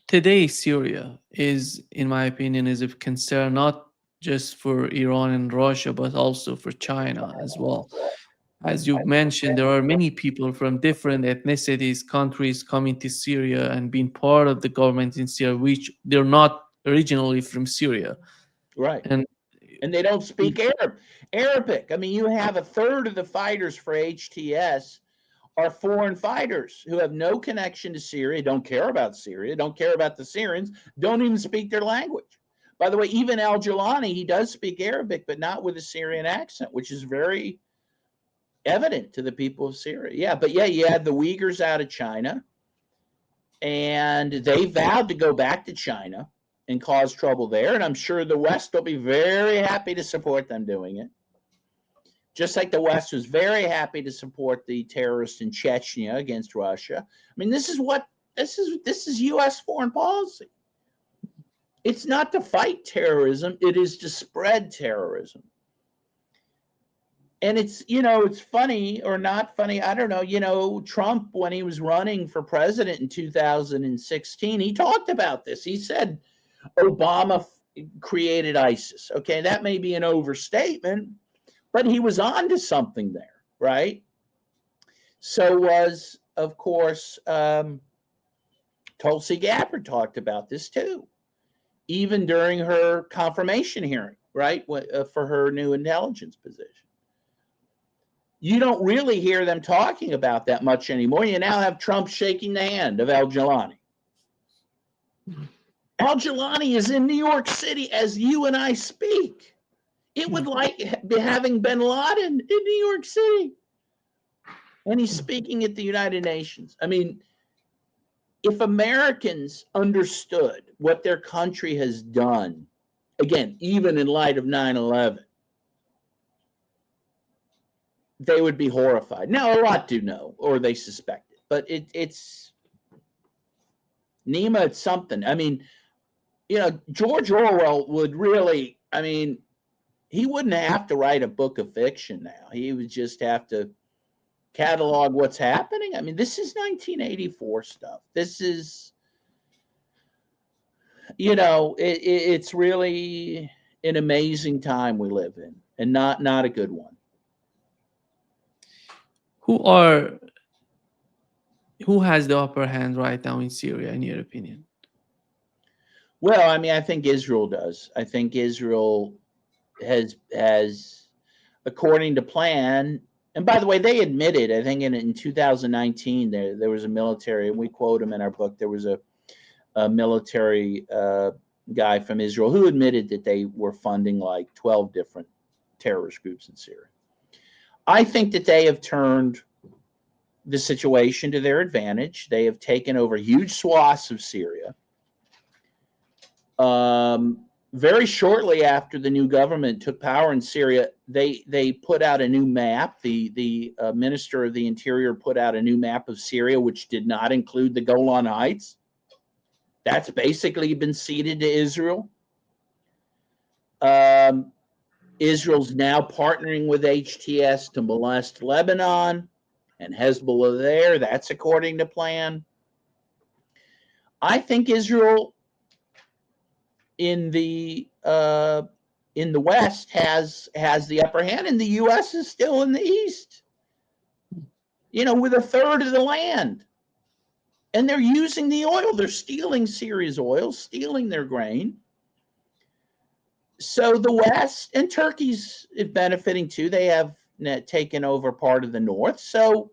today Syria is, in my opinion, is of concern not just for Iran and Russia, but also for China as well. As you've mentioned, there are many people from different ethnicities, countries coming to Syria and being part of the government in Syria, which they're not originally from Syria. Right. And And they don't speak Arabic. I mean, you have a third of the fighters for HTS are foreign fighters who have no connection to Syria, don't care about Syria, don't care about the Syrians, don't even speak their language. By the way, even Al Jilani, he does speak Arabic, but not with a Syrian accent, which is very evident to the people of Syria. Yeah, but yeah, you had the Uyghurs out of China, and they vowed to go back to China and cause trouble there. And I'm sure the West will be very happy to support them doing it. Just like the West was very happy to support the terrorists in Chechnya against Russia. I mean, this is U.S. foreign policy. It's not to fight terrorism; it is to spread terrorism. And it's funny or not funny. I don't know. Trump, when he was running for president in 2016, he talked about this. He said Obama created ISIS. Okay, that may be an overstatement, but he was on to something there, right? So was, of course, Tulsi Gabbard talked about this too, even during her confirmation hearing, right, for her new intelligence position. You don't really hear them talking about that much anymore. You now have Trump shaking the hand of Al Jilani. Al Jilani is in New York City as you and I speak. It would like having bin Laden in New York City. And he's speaking at the United Nations. I mean, if Americans understood what their country has done, again, even in light of 9/11, they would be horrified. Now, a lot do know, or they suspect it, but it's Nima, it's something. I mean, George Orwell would really, I mean, he wouldn't have to write a book of fiction now. He would just have to catalog what's happening. I mean, this is 1984 stuff. This is, it's really an amazing time we live in, and not a good one. Who has the upper hand right now in Syria, in your opinion? Well, I mean, I think Israel does. I think Israel has, according to plan. And by the way, they admitted, I think in 2019, there was a military, and we quote him in our book. There was a military guy from Israel who admitted that they were funding like 12 different terrorist groups in Syria. I think that they have turned the situation to their advantage. They have taken over huge swaths of Syria. Very shortly after the new government took power in Syria, they put out a new map. The Minister of the Interior put out a new map of Syria, which did not include the Golan Heights. That's basically been ceded to Israel. Israel's now partnering with HTS to molest Lebanon and Hezbollah there. That's according to plan. I think Israel in the West has the upper hand, and the U.S. is still in the East, with a third of the land. And they're using the oil. They're stealing Syria's oil, stealing their grain. So the West, and Turkey's benefiting too. They have taken over part of the North. So,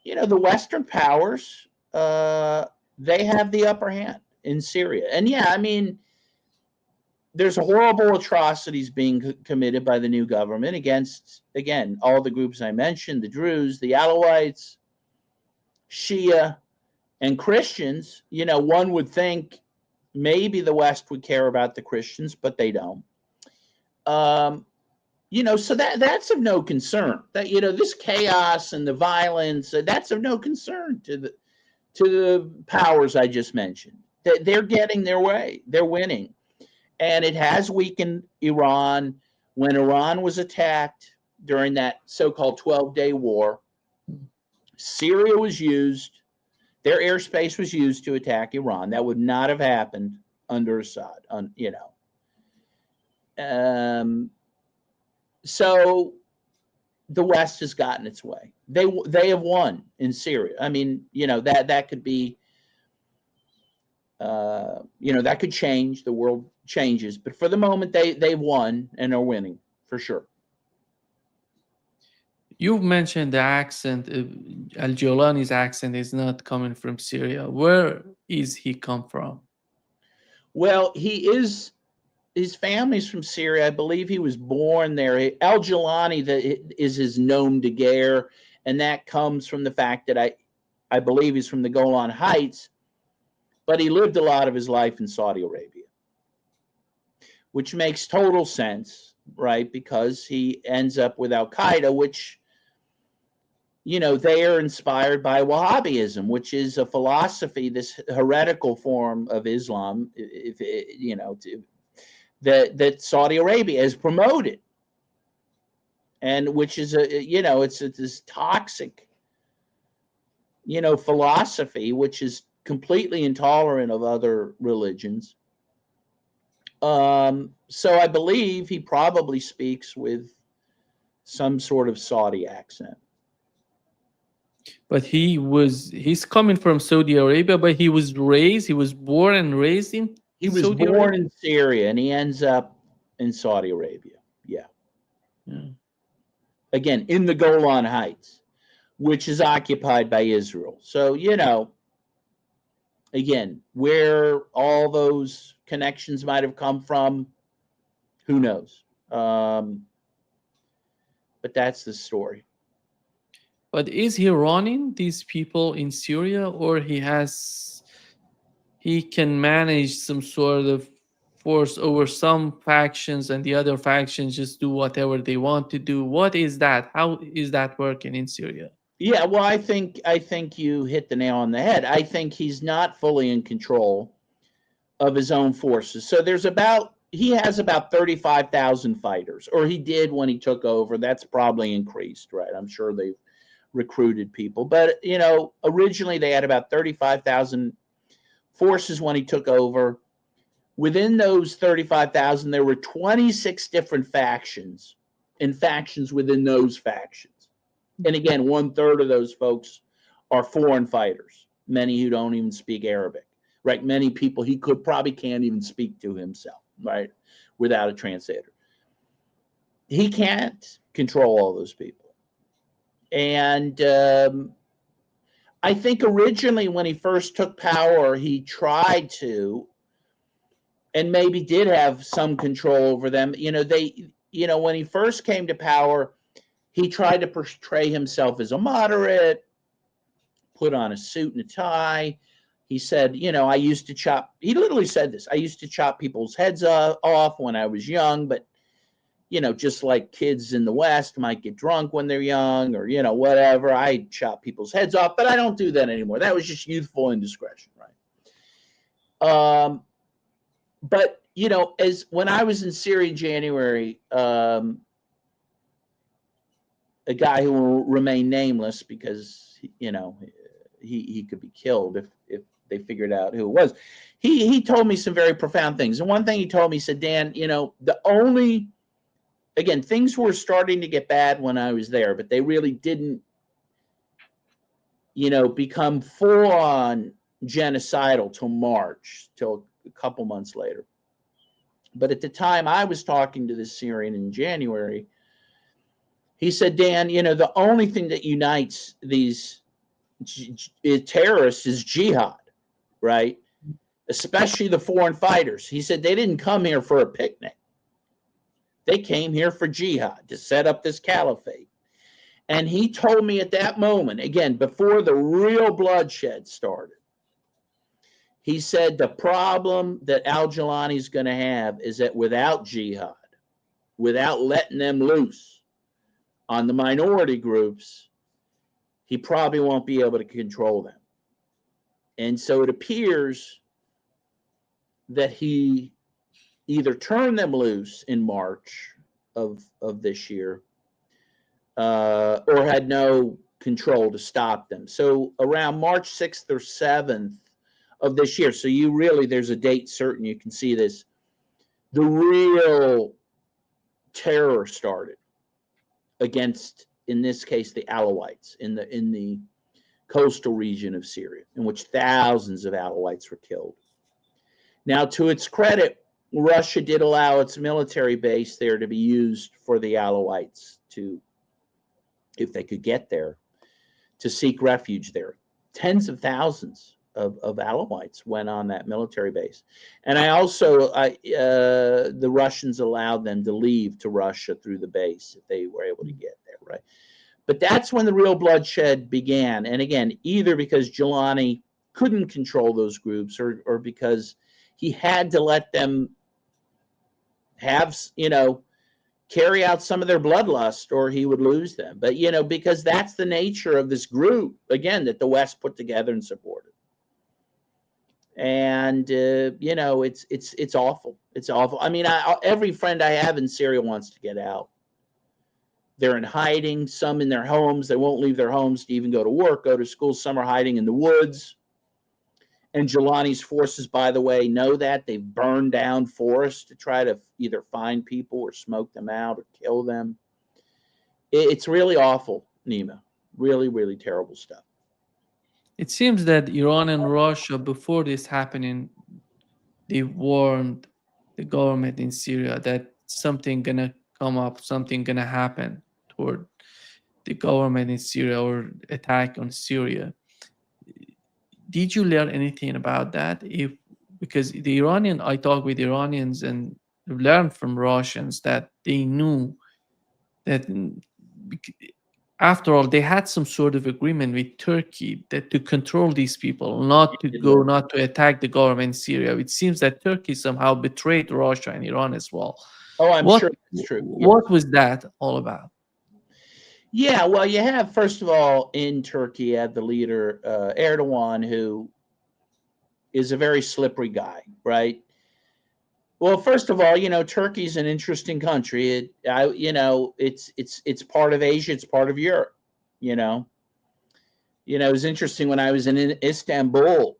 the Western powers, they have the upper hand in Syria. And yeah, I mean, there's horrible atrocities being committed by the new government against, again, all the groups I mentioned, the Druze, the Alawites, Shia, and Christians. One would think maybe the West would care about the Christians, but they don't. So that's of no concern. That this chaos and the violence, that's of no concern to the powers I just mentioned. They're getting their way. They're winning. And it has weakened Iran. When Iran was attacked during that so-called 12-day war, Syria was used Their airspace was used to attack Iran. That would not have happened under Assad. So the West has gotten its way. They have won in Syria. I mean, that could be, that could change. The world changes, but for the moment, they've won and are winning for sure. You've mentioned the accent. Al-Jolani's accent is not coming from Syria. Where is he come from? Well, his family's from Syria. I believe he was born there. Al-Jolani is his nom de guerre, and that comes from the fact that I believe he's from the Golan Heights, but he lived a lot of his life in Saudi Arabia, which makes total sense, right? Because he ends up with Al-Qaeda, which, they are inspired by Wahhabism, which is a philosophy, this heretical form of Islam, that Saudi Arabia has promoted, and which is it's this toxic, philosophy, which is completely intolerant of other religions. So I believe he probably speaks with some sort of Saudi accent. But he's coming from Saudi Arabia, but he was born and raised in He was Saudi born Arabia? in Syria, and he ends up in Saudi Arabia. Yeah. Again, in the Golan Heights, which is occupied by Israel. So, again, where all those connections might have come from, who knows? But that's the story. But is he running these people in Syria, or he can manage some sort of force over some factions and the other factions just do whatever they want to do? What is that? How is that working in Syria? Yeah, well, I think you hit the nail on the head. I think he's not fully in control of his own forces. So he has about 35,000 fighters, or he did when he took over. That's probably increased, right? I'm sure they've recruited people, but originally they had about 35,000 forces when he took over. Within those 35,000, there were 26 different factions, and factions within those factions. And again, 1/3 of those folks are foreign fighters, many who don't even speak Arabic, right? Many people he probably can't even speak to himself, right? Without a translator. He can't control all those people. And I think originally when he first took power, he tried to, and maybe did have some control over them. When he first came to power, he tried to portray himself as a moderate, put on a suit and a tie. He said, he literally said this, I used to chop people's heads off when I was young, but just like kids in the West might get drunk when they're young or, whatever, I chop people's heads off, but I don't do that anymore. That was just youthful indiscretion, right? But, as when I was in Syria in January, a guy who will remain nameless because, he could be killed if they figured out who it was. He told me some very profound things. And one thing he told me, he said, Dan, again, things were starting to get bad when I was there, but they really didn't, become full-on genocidal till March, till a couple months later. But at the time I was talking to this Syrian in January, he said, Dan, the only thing that unites these terrorists is jihad, right? Especially the foreign fighters. He said they didn't come here for a picnic. They came here for jihad, to set up this caliphate. And he told me at that moment, again, before the real bloodshed started, he said the problem that Al-Jolani is going to have is that without jihad, without letting them loose on the minority groups, he probably won't be able to control them. And so it appears that he either turned them loose in March of this year, or had no control to stop them. So around March 6th or 7th of this year, so you really, there's a date certain, you can see this, the real terror started against, in this case, the Alawites in the coastal region of Syria, in which thousands of Alawites were killed. Now, to its credit, Russia did allow its military base there to be used for the Alawites to, if they could get there, to seek refuge there. Tens of thousands of Alawites went on that military base. And the Russians allowed them to leave to Russia through the base if they were able to get there, right? But that's when the real bloodshed began. And again, either because Jelani couldn't control those groups or because he had to let them have, carry out some of their bloodlust, or he would lose them. But, because that's the nature of this group, again, that the West put together and supported. And, it's awful. It's awful. I mean, every friend I have in Syria wants to get out. They're in hiding, some in their homes. They won't leave their homes to even go to work, go to school. Some are hiding in the woods. And Jelani's forces, by the way, know that. They've burned down forests to try to either find people or smoke them out or kill them. It's really awful, Nima. Really, really terrible stuff. It seems that Iran and Russia, before this happening, they warned the government in Syria that something gonna come up, something gonna happen toward the government in Syria or attack on Syria. Did you learn anything about that? Because I talked with Iranians and learned from Russians that they knew that after all, they had some sort of agreement with Turkey that to control these people, not to attack the government in Syria. It seems that Turkey somehow betrayed Russia and Iran as well. Oh, I'm sure that's true. What was that all about? Yeah, well, you have, first of all, in Turkey, you have the leader, Erdogan, who is a very slippery guy, right? Well, first of all, Turkey's an interesting country. It's part of Asia. It's part of Europe. It was interesting when I was in Istanbul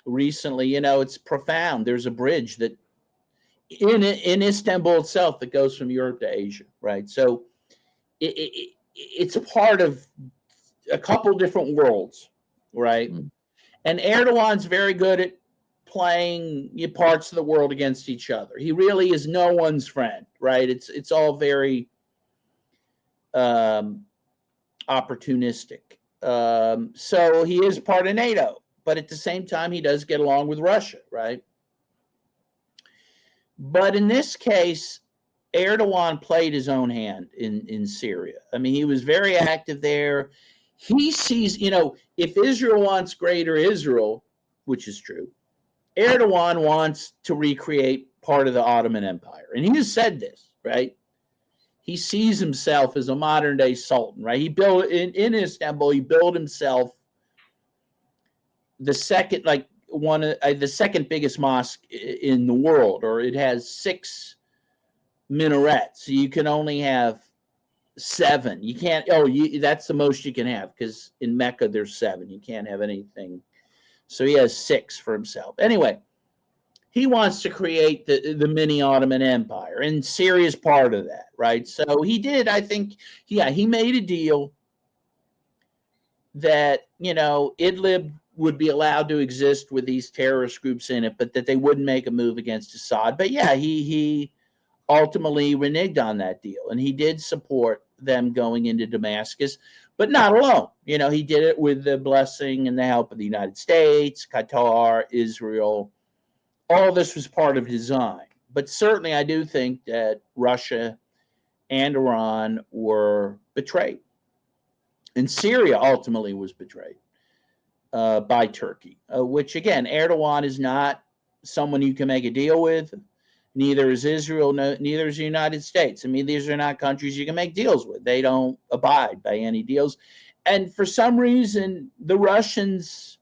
recently. It's profound. There's a bridge that in Istanbul itself that goes from Europe to Asia, right? So it's a part of a couple different worlds, right? And Erdogan's very good at playing parts of the world against each other. He really is no one's friend, right? It's all very opportunistic. So he is part of NATO, but at the same time, he does get along with Russia, right? But in this case, Erdogan played his own hand in Syria. I mean, he was very active there. He sees, if Israel wants greater Israel, which is true, Erdogan wants to recreate part of the Ottoman Empire. And he has said this, right? He sees himself as a modern day sultan, right? He built in Istanbul, he built himself the second, the second biggest mosque in the world, or it has 6 minarets. So you can only have 7. You can't, that's the most you can have, because in Mecca there's 7. You can't have anything. So he has 6 for himself. Anyway, he wants to create the mini Ottoman Empire, and Syria is part of that, right? So he did, I think, he made a deal that, Idlib would be allowed to exist with these terrorist groups in it, but that they wouldn't make a move against Assad. But yeah, he ultimately reneged on that deal, and he did support them going into Damascus, but not alone. He did it with the blessing and the help of the United States, Qatar, Israel. All this was part of design. But certainly I do think that Russia and Iran were betrayed. And Syria ultimately was betrayed by Turkey, which, again, Erdogan is not someone you can make a deal with. Neither is Israel, neither is the United States. I mean, these are not countries you can make deals with. They don't abide by any deals. And for some reason, the Russians